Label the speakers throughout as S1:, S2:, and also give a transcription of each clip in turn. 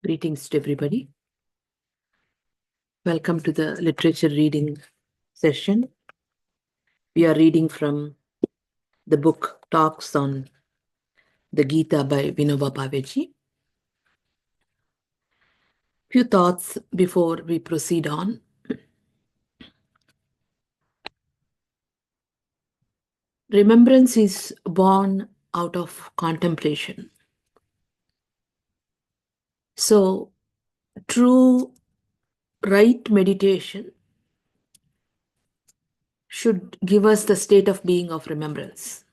S1: Greetings to everybody. Welcome to the literature reading session. We are reading from the book Talks on the Gita by Vinobha Bhave. Few thoughts before we proceed on. Remembrance is born out of contemplation. So, true right meditation should give us the state of being of remembrance.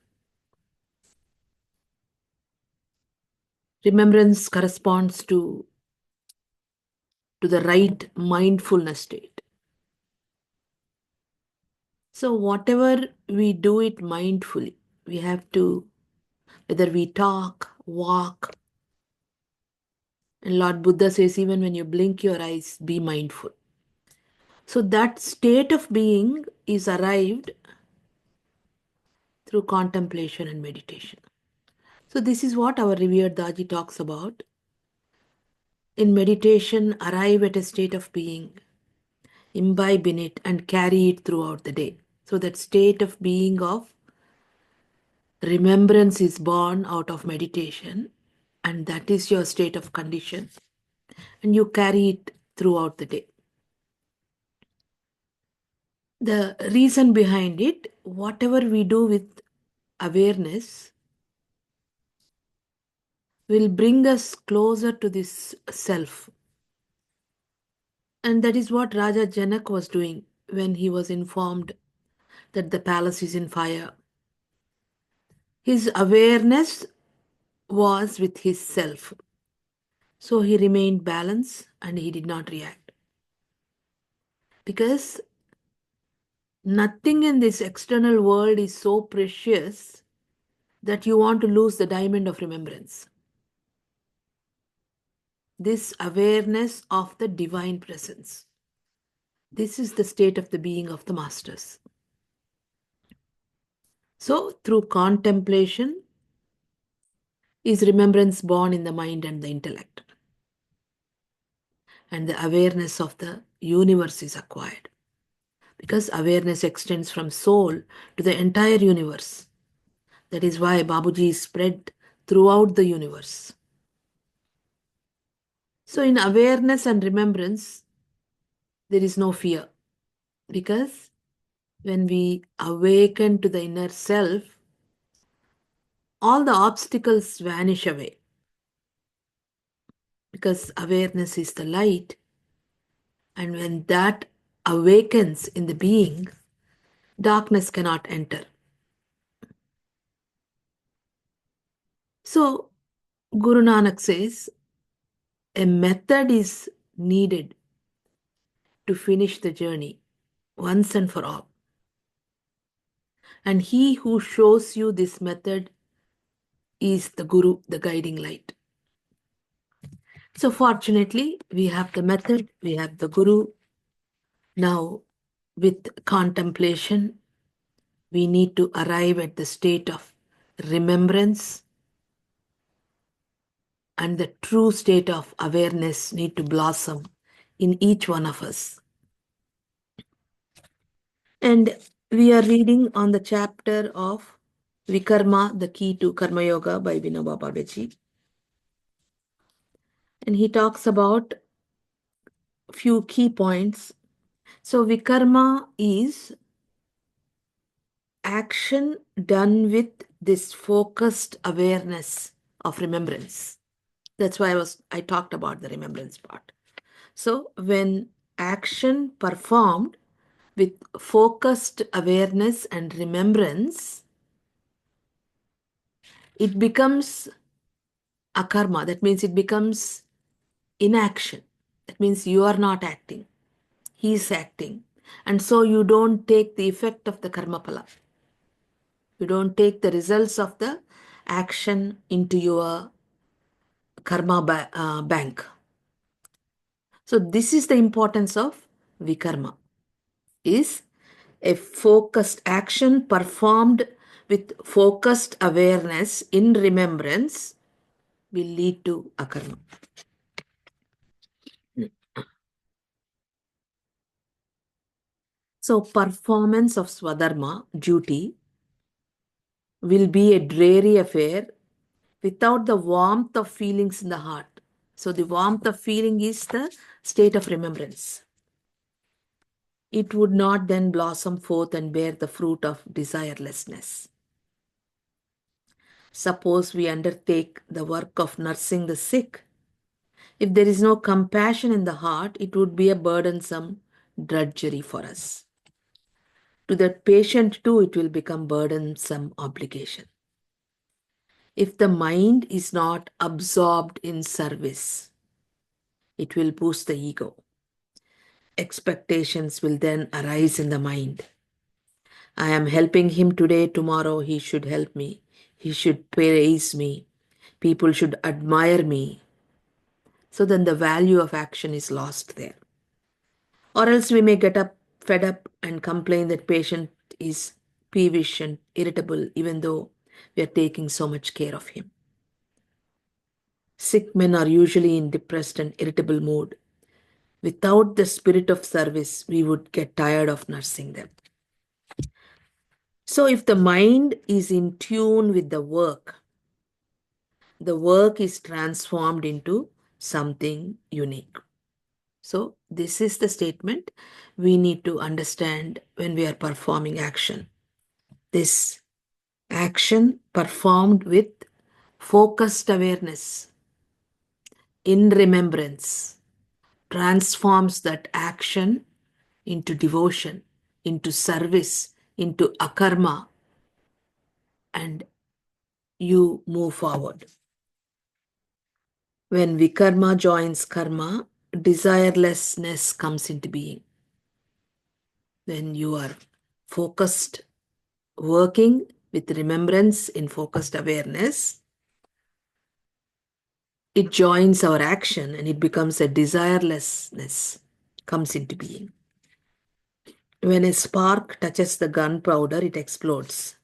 S1: Remembrance corresponds to the right mindfulness state. So, whatever we do it mindfully, we have to, whether we talk, walk, and Lord Buddha says, even when you blink your eyes, be mindful. So, that state of being is arrived through contemplation and meditation. So, this is what our revered Daji talks about. In meditation, arrive at a state of being, imbibe in it, and carry it throughout the day. So, that state of being of remembrance is born out of meditation, and that is your state of condition, and you carry it throughout the day. The reason behind it, whatever we do with awareness, will bring us closer to this self. And that is what Raja Janak was doing when he was informed that the palace is in fire. His awareness was with his self. So he remained balanced and he did not react. Because nothing in this external world is so precious that you want to lose the diamond of remembrance. This awareness of the divine presence. This is the state of the being of the masters. So, through contemplation is remembrance born in the mind and the intellect. And the awareness of the universe is acquired. Because awareness extends from soul to the entire universe. That is why Babuji is spread throughout the universe. So, in awareness and remembrance, there is no fear. Because when we awaken to the inner self, all the obstacles vanish away. Because awareness is the light, and when that awakens in the being, darkness cannot enter. So, Guru Nanak says, a method is needed to finish the journey once and for all. And he who shows you this method is the Guru, the guiding light. So, fortunately, we have the method, we have the Guru. Now, with contemplation, we need to arrive at the state of remembrance, and the true state of awareness need to blossom in each one of us. And we are reading on the chapter of Vikarma, the key to Karma Yoga by Vinobha Bhave. And he talks about few key points. So Vikarma is action done with this focused awareness of remembrance. That's why I talked about the remembrance part. So when action performed with focused awareness and remembrance, it becomes akarma. That means it becomes inaction. That means you are not acting. He is acting. And so you don't take the effect of the karma pala. You don't take the results of the action into your karma bank. So this is the importance of vikarma. Is a focused action performed with focused awareness in remembrance will lead to akarma. So, performance of Swadharma, duty, will be a dreary affair without the warmth of feelings in the heart. So, the warmth of feeling is the state of remembrance. It would not then blossom forth and bear the fruit of desirelessness. Suppose we undertake the work of nursing the sick. If there is no compassion in the heart, it would be a burdensome drudgery for us. To the patient, too, it will become burdensome obligation. If the mind is not absorbed in service, it will boost the ego. Expectations will then arise in the mind. I am helping him today, tomorrow he should help me. He should praise me. People should admire me. So then the value of action is lost there. Or else we may get up, fed up and complain that patient is peevish and irritable even though we are taking so much care of him. Sick men are usually in depressed and irritable mood. Without the spirit of service, we would get tired of nursing them. So if the mind is in tune with the work is transformed into something unique. So this is the statement we need to understand when we are performing action. This action performed with focused awareness in remembrance transforms that action into devotion, into service, into akarma, and you move forward. When vikarma joins karma, desirelessness comes into being. When you are focused, working with remembrance in focused awareness, it joins our action and it becomes a desirelessness comes into being. When a spark touches the gunpowder, it explodes.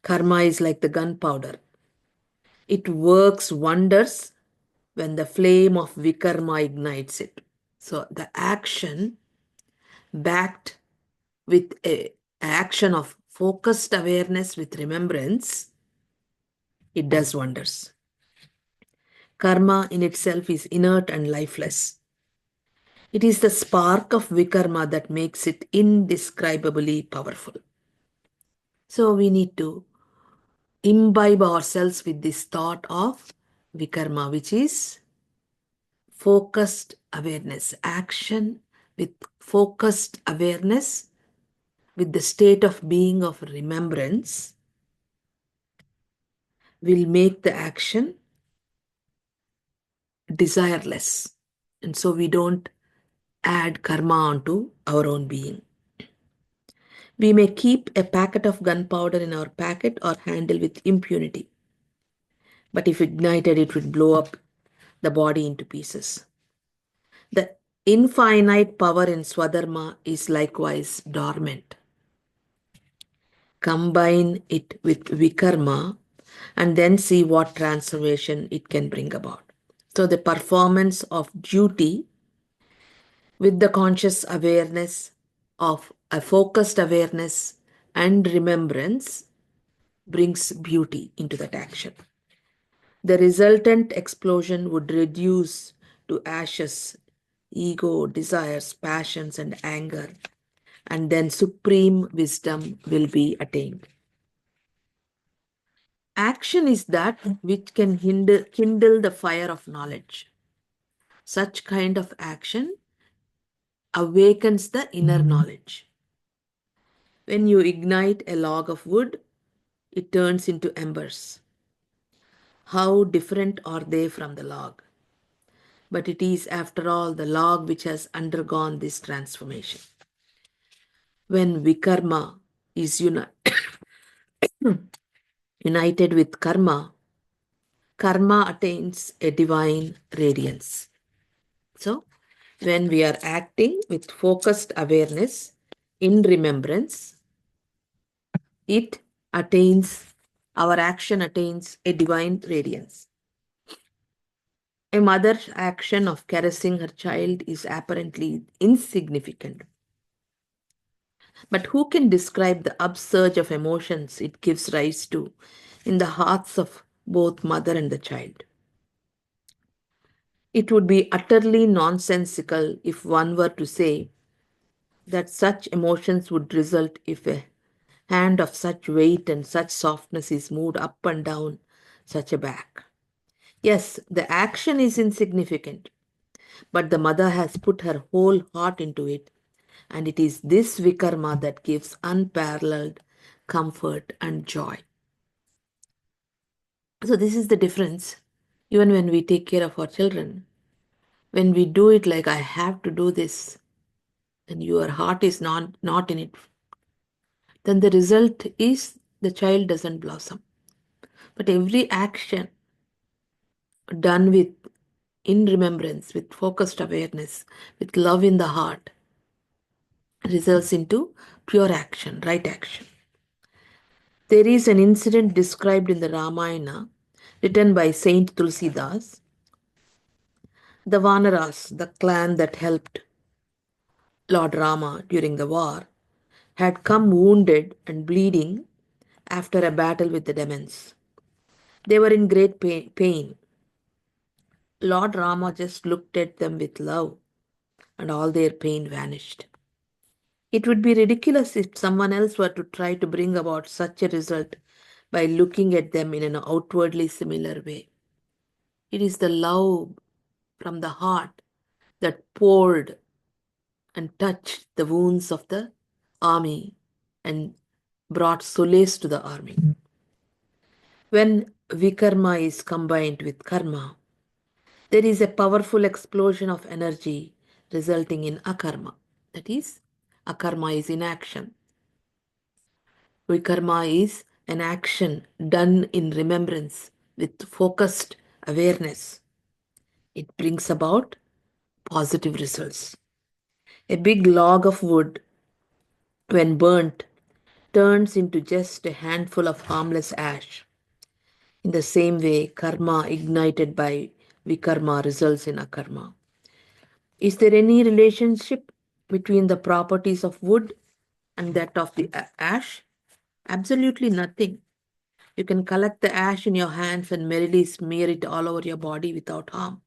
S1: Karma is like the gunpowder. It works wonders when the flame of Vikarma ignites it. So the action backed with a action of focused awareness with remembrance, it does wonders. Karma in itself is inert and lifeless. It is the spark of Vikarma that makes it indescribably powerful. So we need to imbibe ourselves with this thought of Vikarma, which is focused awareness, action with focused awareness, with the state of being of remembrance, will make the action desireless. And so we don't add karma onto our own being. We may keep a packet of gunpowder in our packet or handle with impunity. But if ignited, it would blow up the body into pieces. The infinite power in Swadharma is likewise dormant. Combine it with Vikarma and then see what transformation it can bring about. So the performance of duty with the conscious awareness of a focused awareness and remembrance brings beauty into that action. The resultant explosion would reduce to ashes ego, desires, passions, and anger, and then supreme wisdom will be attained. Action is that which can kindle the fire of knowledge. Such kind of action awakens the inner knowledge. When you ignite a log of wood, it turns into embers. How different are they from the log? But it is, after all, the log which has undergone this transformation. When Vikarma is united with karma, karma attains a divine radiance. So, when we are acting with focused awareness in remembrance, it attains, our action attains a divine radiance. A mother's action of caressing her child is apparently insignificant. But who can describe the upsurge of emotions it gives rise to in the hearts of both mother and the child? It would be utterly nonsensical if one were to say that such emotions would result if a hand of such weight and such softness is moved up and down such a back. Yes, the action is insignificant, but the mother has put her whole heart into it, and it is this Vikarma that gives unparalleled comfort and joy. So, this is the difference. Even when we take care of our children, when we do it like I have to do this, and your heart is not in it, then the result is the child doesn't blossom. But every action done with in remembrance, with focused awareness, with love in the heart, results into pure action, right action. There is an incident described in the Ramayana, written by Saint Tulsidas. The Vanaras, the clan that helped Lord Rama during the war, had come wounded and bleeding after a battle with the demons. They were in great pain. Lord Rama just looked at them with love, and all their pain vanished. It would be ridiculous if someone else were to try to bring about such a result by looking at them in an outwardly similar way. It is the love from the heart that poured and touched the wounds of the army and brought solace to the army. When Vikarma is combined with karma, there is a powerful explosion of energy resulting in akarma. That is, akarma is inaction. Vikarma is an action done in remembrance with focused awareness. It brings about positive results. A big log of wood, when burnt, turns into just a handful of harmless ash. In the same way, karma ignited by vikarma results in akarma. Is there any relationship between the properties of wood and that of the ash? Absolutely nothing. You can collect the ash in your hands and merrily smear it all over your body without harm.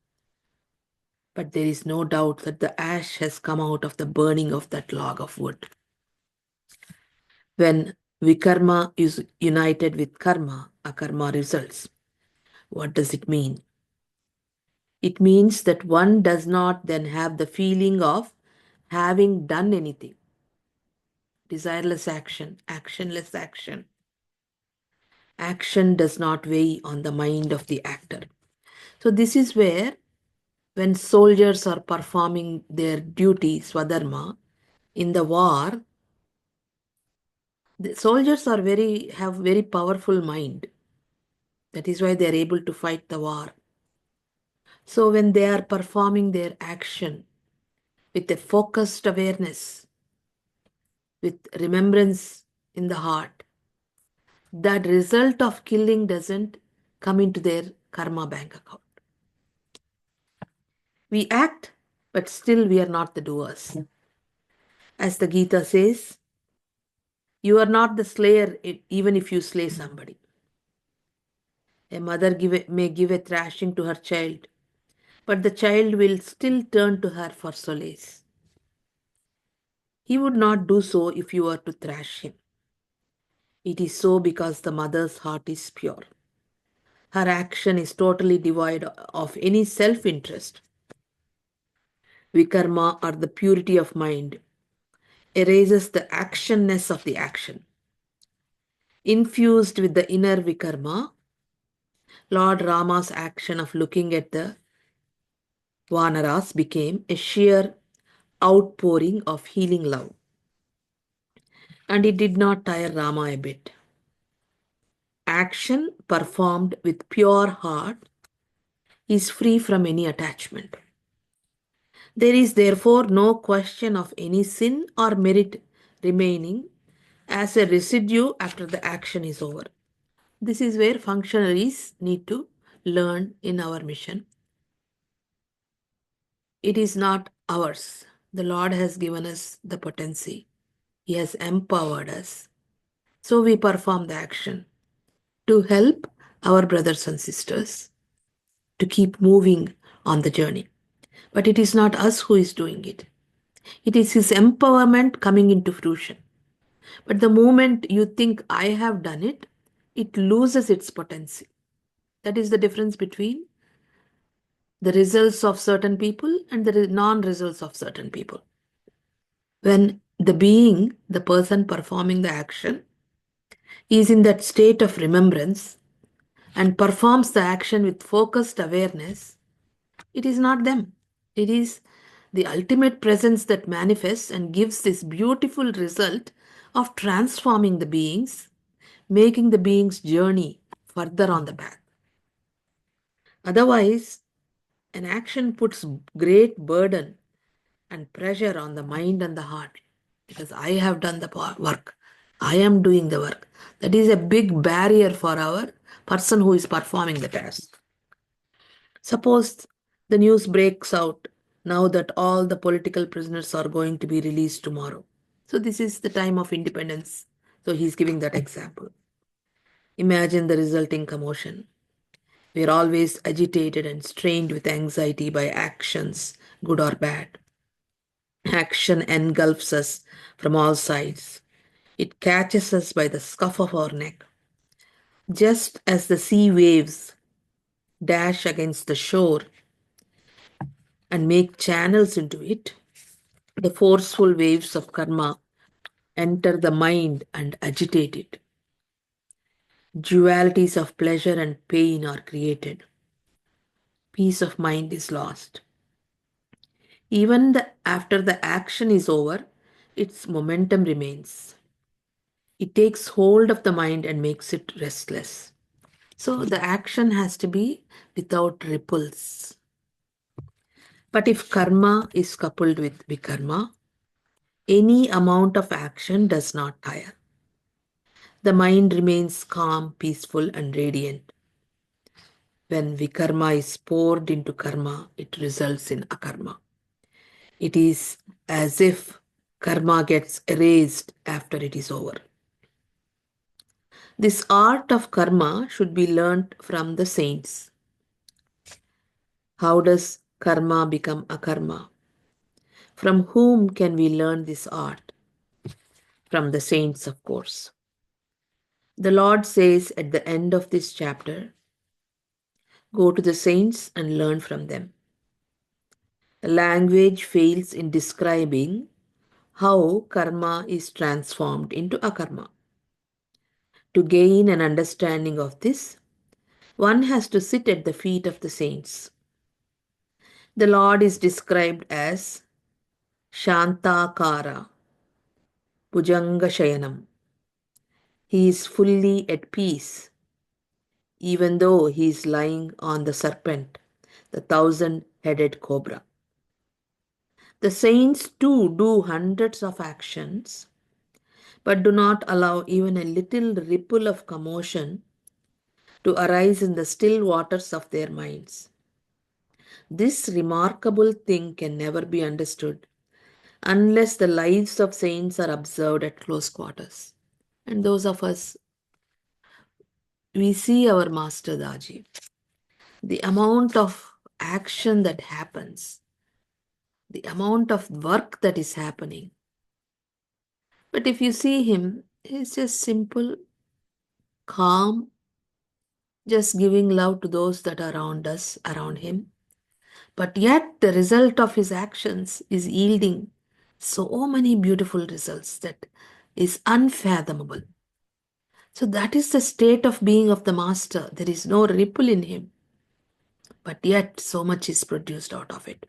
S1: But there is no doubt that the ash has come out of the burning of that log of wood. When vikarma is united with karma, akarma results. What does it mean? It means that one does not then have the feeling of having done anything. Desireless action, actionless action. Action does not weigh on the mind of the actor. So, this is where, when soldiers are performing their duty, swadharma, in the war, the soldiers have very powerful mind. That is why they are able to fight the war. So, when they are performing their action with a focused awareness, with remembrance in the heart, that result of killing doesn't come into their karma bank account. We act, but still we are not the doers. As the Gita says, you are not the slayer even if you slay somebody. A mother may give a thrashing to her child, but the child will still turn to her for solace. He would not do so if you were to thrash him. It is so because the mother's heart is pure. Her action is totally devoid of any self interest. Vikarma, or the purity of mind, erases the actionness of the action. Infused with the inner Vikarma, Lord Rama's action of looking at the Vanaras became a sheer outpouring of healing love. And it did not tire Rama a bit. Action performed with pure heart is free from any attachment. There is therefore no question of any sin or merit remaining as a residue after the action is over. This is where functionaries need to learn in our mission. It is not ours. The Lord has given us the potency. He has empowered us. So we perform the action to help our brothers and sisters to keep moving on the journey. But it is not us who is doing it. It is His empowerment coming into fruition. But the moment you think I have done it, it loses its potency. That is the difference between the results of certain people and the non results of certain people. When the being, the person performing the action, is in that state of remembrance and performs the action with focused awareness, it is not them. It is the ultimate presence that manifests and gives this beautiful result of transforming the beings, making the being's journey further on the path. Otherwise, an action puts great burden and pressure on the mind and the heart because I have done the work. I am doing the work. That is a big barrier for our person who is performing the task. Suppose the news breaks out now that all the political prisoners are going to be released tomorrow. So, this is the time of independence. So, he's giving that example. Imagine the resulting commotion. We are always agitated and strained with anxiety by actions, good or bad. Action engulfs us from all sides. It catches us by the scuff of our neck. Just as the sea waves dash against the shore and make channels into it, the forceful waves of karma enter the mind and agitate it. Dualities of pleasure and pain are created. Peace of mind is lost. Even after the action is over, its momentum remains. It takes hold of the mind and makes it restless. So the action has to be without ripples. But if karma is coupled with vikarma, any amount of action does not tire. The mind remains calm, peaceful, and radiant. When vikarma is poured into karma, it results in akarma. It is as if karma gets erased after it is over. This art of karma should be learnt from the saints. How does karma become akarma? From whom can we learn this art? From the saints, of course. The Lord says at the end of this chapter, go to the saints and learn from them. The language fails in describing how karma is transformed into akarma. To gain an understanding of this, one has to sit at the feet of the saints. The Lord is described as Shantakara, Bhujanga Shayanam. He is fully at peace, even though he is lying on the serpent, the 1,000-headed cobra. The saints too do hundreds of actions, but do not allow even a little ripple of commotion to arise in the still waters of their minds. This remarkable thing can never be understood unless the lives of saints are observed at close quarters. And those of us, we see our Master Daji. The amount of action that happens, the amount of work that is happening. But if you see him, he's just simple, calm, just giving love to those that are around us, around him. But yet, the result of his actions is yielding so many beautiful results that is unfathomable. So, that is the state of being of the Master. There is no ripple in him, but yet, so much is produced out of it.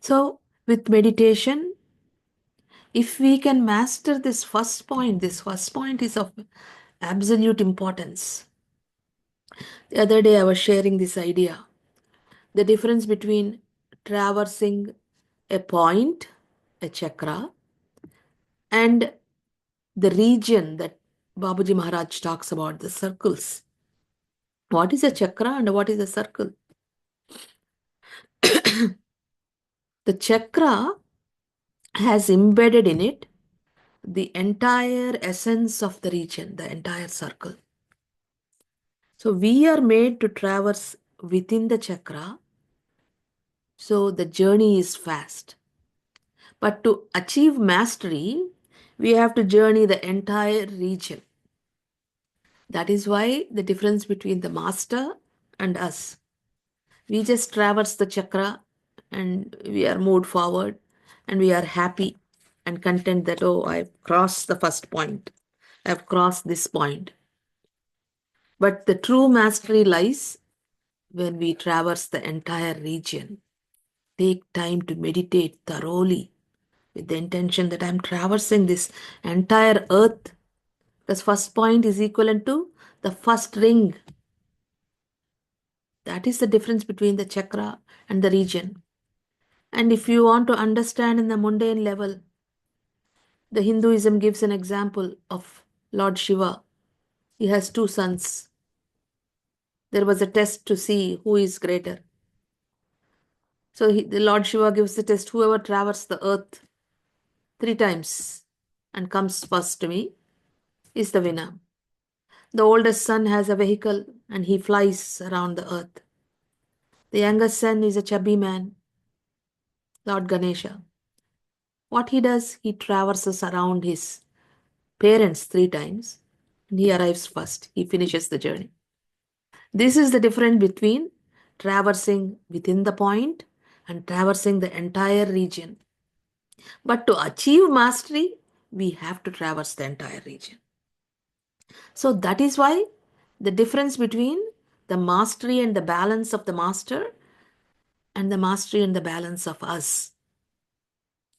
S1: So, with meditation, if we can master this first point is of absolute importance. The other day, I was sharing this idea, the difference between traversing a point, a chakra, and the region that Babaji Maharaj talks about, the circles. What is a chakra and what is a circle? The chakra has embedded in it the entire essence of the region, the entire circle. So we are made to traverse within the chakra, so the journey is fast. But to achieve mastery, we have to journey the entire region. That is why the difference between the master and us. We just traverse the chakra and we are moved forward and we are happy and content that, oh, I've crossed the first point. I've crossed this point. But the true mastery lies when we traverse the entire region. Take time to meditate thoroughly with the intention that I'm traversing this entire earth. The first point is equivalent to the first ring. That is the difference between the chakra and the region. And if you want to understand in the mundane level, the Hinduism gives an example of Lord Shiva. He has two sons. There was a test to see who is greater. So the Lord Shiva gives the test, whoever traverses the earth 3 times and comes first to me is the winner. The oldest son has a vehicle and he flies around the earth. The youngest son is a chubby man, Lord Ganesha. What he does, he traverses around his parents 3 times and he arrives first. He finishes the journey. This is the difference between traversing within the point and traversing the entire region. But to achieve mastery, we have to traverse the entire region. So that is why the difference between the mastery and the balance of the master and the mastery and the balance of us.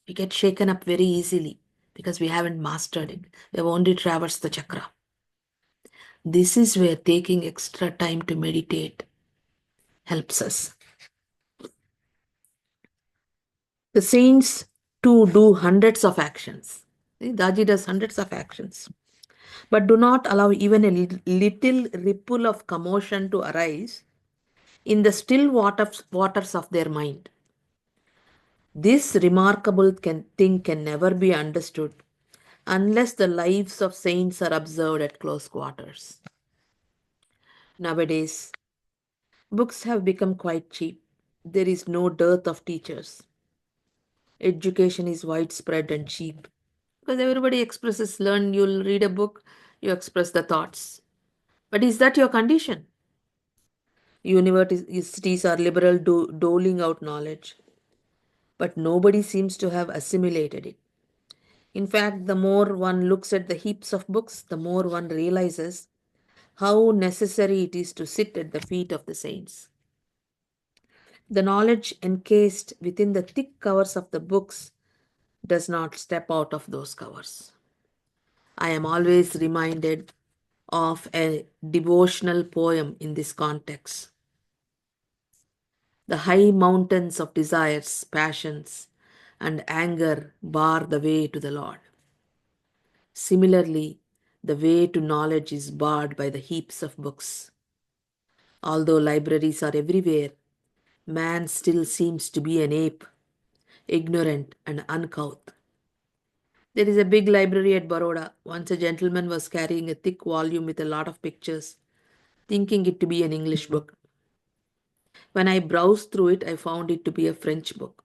S1: We get shaken up very easily because we haven't mastered it. We have only traversed the chakra. This is where taking extra time to meditate helps us. The saints too do hundreds of actions. See, Daji does hundreds of actions, but do not allow even a little ripple of commotion to arise in the still waters of their mind. This remarkable thing can never be understood unless the lives of saints are observed at close quarters. Nowadays, books have become quite cheap. There is no dearth of teachers. Education is widespread and cheap because everybody expresses, learn, you'll read a book, you express the thoughts. But is that your condition? Universities are liberal, doling out knowledge, but nobody seems to have assimilated it. In fact, the more one looks at the heaps of books, the more one realizes how necessary it is to sit at the feet of the saints. The knowledge encased within the thick covers of the books does not step out of those covers. I am always reminded of a devotional poem in this context. The high mountains of desires, passions, and anger bar the way to the Lord. Similarly, the way to knowledge is barred by the heaps of books. Although libraries are everywhere, man still seems to be an ape, ignorant and uncouth. There is a big library at Baroda. Once a gentleman was carrying a thick volume with a lot of pictures, thinking it to be an English book. When I browsed through it, I found it to be a French book.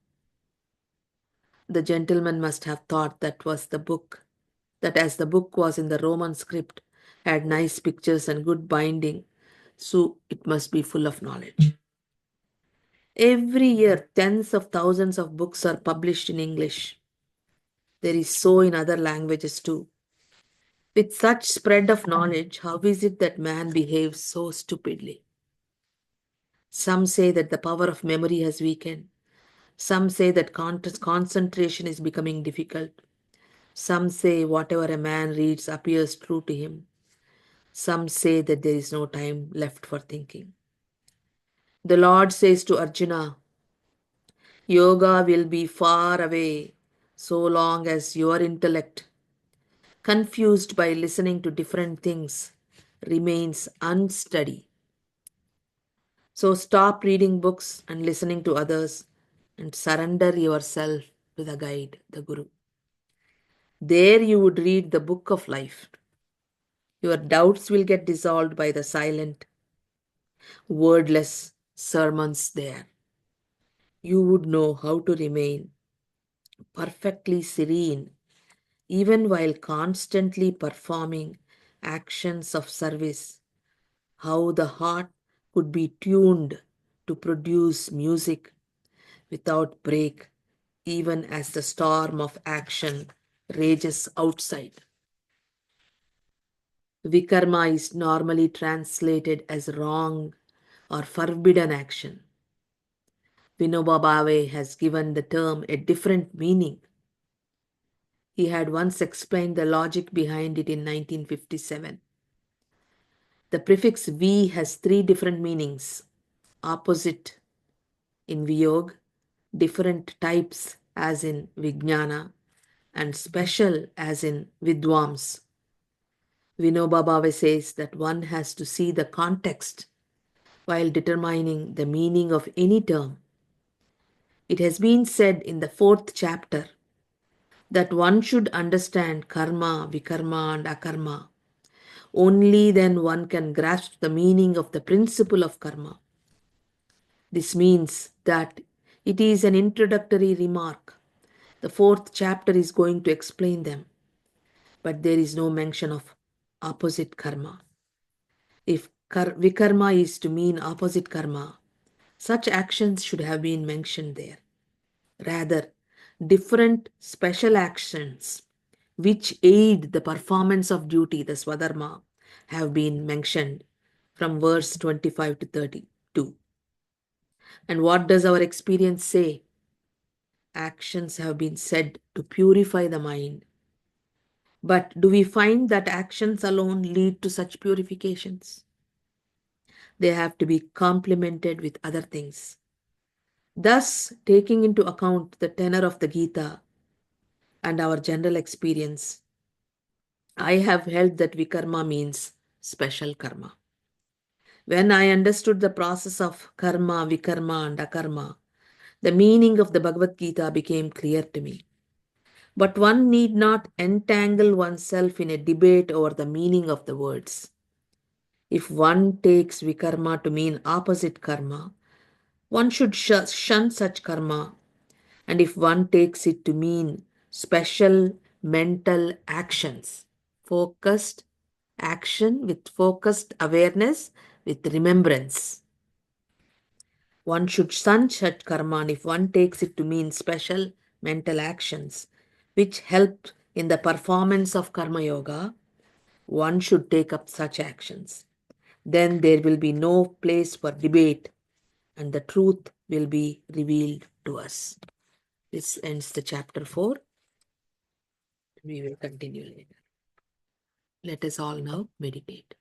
S1: The gentleman must have thought that as the book was in the Roman script, had nice pictures and good binding, so it must be full of knowledge. Every year, tens of thousands of books are published in English. There is so in other languages too. With such spread of knowledge, how is it that man behaves so stupidly? Some say that the power of memory has weakened. Some say that concentration is becoming difficult. Some say whatever a man reads appears true to him. Some say that there is no time left for thinking. The Lord says to Arjuna, yoga will be far away so long as your intellect, confused by listening to different things, remains unsteady. So stop reading books and listening to others and surrender yourself to the guide, the Guru. There you would read the book of life. Your doubts will get dissolved by the silent, wordless sermons there. You would know how to remain perfectly serene even while constantly performing actions of service, how the heart could be tuned to produce music without break, even as the storm of action rages outside. Vikarma is normally translated as wrong or forbidden action. Vinobha Bhave has given the term a different meaning. He had once explained the logic behind it in 1957. The prefix V has three different meanings: opposite in Viyog, different types as in Vijnana, and special as in Vidwams. Vinobha Bhave says that one has to see the context while determining the meaning of any term. It has been said in the fourth chapter that one should understand karma, vikarma, and akarma. Only then one can grasp the meaning of the principle of karma. This means that it is an introductory remark. The fourth chapter is going to explain them, but there is no mention of opposite karma. If vikarma is to mean opposite karma, such actions should have been mentioned there. Rather, different special actions which aid the performance of duty, the swadharma, have been mentioned from verse 25 to 32. And what does our experience say? Actions have been said to purify the mind. But do we find that actions alone lead to such purifications? They have to be complemented with other things. Thus, taking into account the tenor of the Gita and our general experience, I have held that vikarma means special karma. When I understood the process of karma, vikarma, and akarma, the meaning of the Bhagavad Gita became clear to me. But one need not entangle oneself in a debate over the meaning of the words. If one takes vikarma to mean opposite karma, one should shun such karma. And if one takes it to mean special mental actions, focused action with focused awareness, with remembrance, one should shun such karma. And if one takes it to mean special mental actions which help in the performance of karma yoga, one should take up such actions. Then there will be no place for debate and the truth will be revealed to us. This ends the chapter 4. We will continue later. Let us all now meditate.